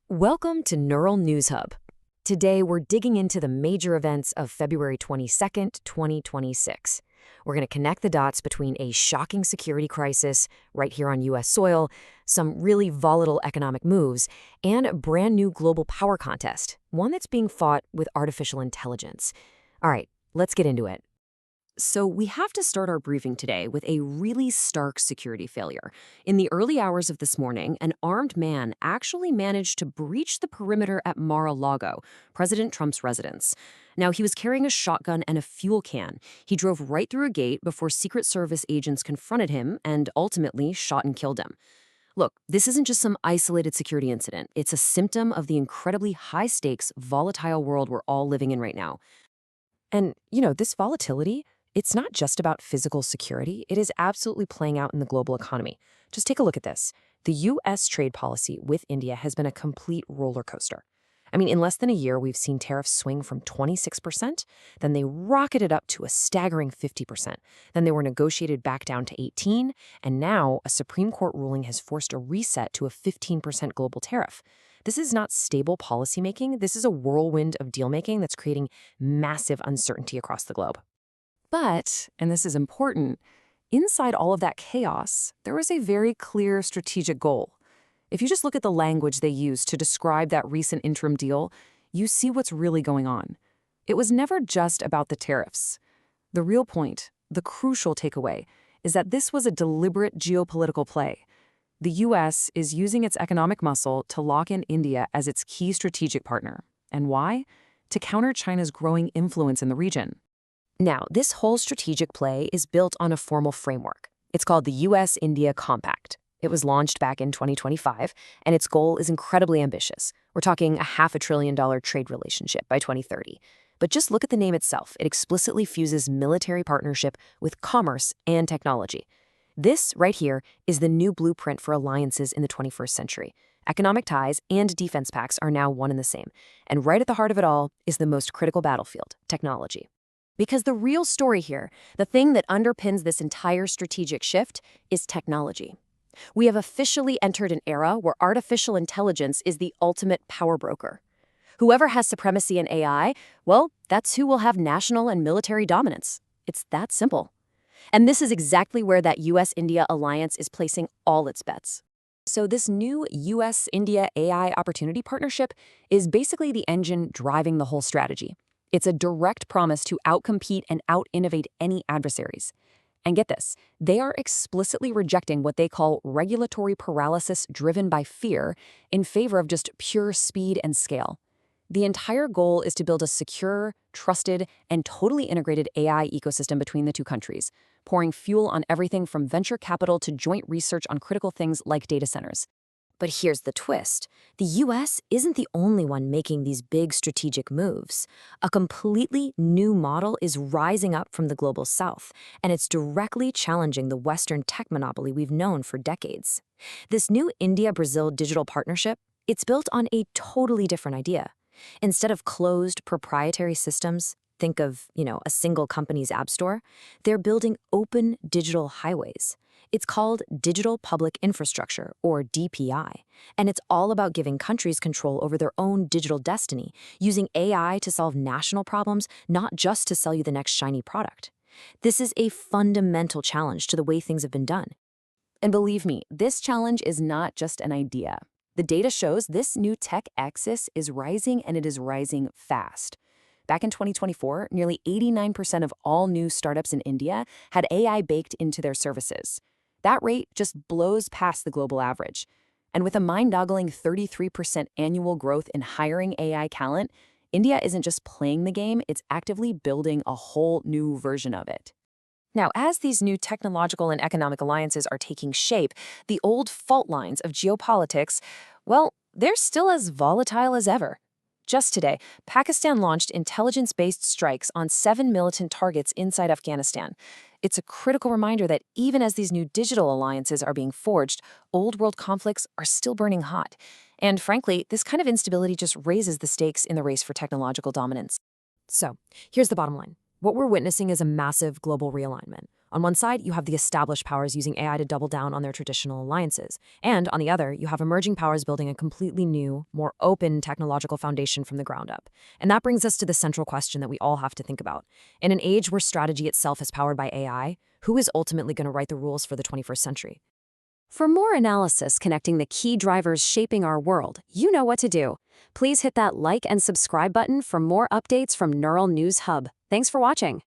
Welcome to Neural News Hub. Today, we're digging into the major events of February 22nd, 2026. We're going to connect the dots between a shocking security crisis right here on U.S. soil, some really volatile economic moves, and a brand new global power contest, one that's being fought with artificial intelligence. All right, let's get into it. So we have to start our briefing today with a really stark security failure. In the early hours of this morning, an armed man actually managed to breach the perimeter at Mar-a-Lago, President Trump's residence. Now, he was carrying a shotgun and a fuel can. He drove right through a gate before Secret Service agents confronted him and ultimately shot and killed him. Look, this isn't just some isolated security incident. It's a symptom of the incredibly high-stakes, volatile world we're all living in right now. And, this volatility, it's not just about physical security. It is absolutely playing out in the global economy. Just take a look at this. The U.S. trade policy with India has been a complete roller coaster. I mean, in less than a year, we've seen tariffs swing from 26%, then they rocketed up to a staggering 50%. Then they were negotiated back down to 18%, and now a Supreme Court ruling has forced a reset to a 15% global tariff. This is not stable policymaking. This is a whirlwind of deal-making that's creating massive uncertainty across the globe. But, and this is important, inside all of that chaos, there was a very clear strategic goal. If you just look at the language they used to describe that recent interim deal, you see what's really going on. It was never just about the tariffs. The real point, the crucial takeaway, is that this was a deliberate geopolitical play. The U.S. is using its economic muscle to lock in India as its key strategic partner. And why? To counter China's growing influence in the region. Now, this whole strategic play is built on a formal framework. It's called the U.S.-India Compact. It was launched back in 2025, and its goal is incredibly ambitious. We're talking a $500 billion trade relationship by 2030. But just look at the name itself. It explicitly fuses military partnership with commerce and technology. This, right here, is the new blueprint for alliances in the 21st century. Economic ties and defense pacts are now one and the same. And right at the heart of it all is the most critical battlefield, technology. Because the real story here, the thing that underpins this entire strategic shift, is technology. We have officially entered an era where artificial intelligence is the ultimate power broker. Whoever has supremacy in AI, well, that's who will have national and military dominance. It's that simple. And this is exactly where that U.S.-India alliance is placing all its bets. So this new U.S.-India AI opportunity partnership is basically the engine driving the whole strategy. It's a direct promise to outcompete and out-innovate any adversaries. And get this, they are explicitly rejecting what they call regulatory paralysis driven by fear in favor of just pure speed and scale. The entire goal is to build a secure, trusted, and totally integrated AI ecosystem between the two countries, pouring fuel on everything from venture capital to joint research on critical things like data centers. But here's the twist. The U.S. isn't the only one making these big strategic moves. A completely new model is rising up from the global south, and it's directly challenging the Western tech monopoly we've known for decades. This new India-Brazil digital partnership, it's built on a totally different idea. Instead of closed proprietary systems, think of, a single company's app store, they're building open digital highways. It's called Digital Public Infrastructure, or DPI, and it's all about giving countries control over their own digital destiny, using AI to solve national problems, not just to sell you the next shiny product. This is a fundamental challenge to the way things have been done. And believe me, this challenge is not just an idea. The data shows this new tech axis is rising, and it is rising fast. Back in 2024, nearly 89% of all new startups in India had AI baked into their services. That rate just blows past the global average. And with a mind-boggling 33% annual growth in hiring AI talent, India isn't just playing the game, it's actively building a whole new version of it. Now, as these new technological and economic alliances are taking shape, the old fault lines of geopolitics, well, they're still as volatile as ever. Just today, Pakistan launched intelligence-based strikes on 7 militant targets inside Afghanistan. It's a critical reminder that even as these new digital alliances are being forged, old-world conflicts are still burning hot. And frankly, this kind of instability just raises the stakes in the race for technological dominance. So, here's the bottom line. What we're witnessing is a massive global realignment. On one side, you have the established powers using AI to double down on their traditional alliances. And on the other, you have emerging powers building a completely new, more open technological foundation from the ground up. And that brings us to the central question that we all have to think about. In an age where strategy itself is powered by AI, who is ultimately going to write the rules for the 21st century? For more analysis connecting the key drivers shaping our world, you know what to do. Please hit that like and subscribe button for more updates from Neural News Hub. Thanks for watching.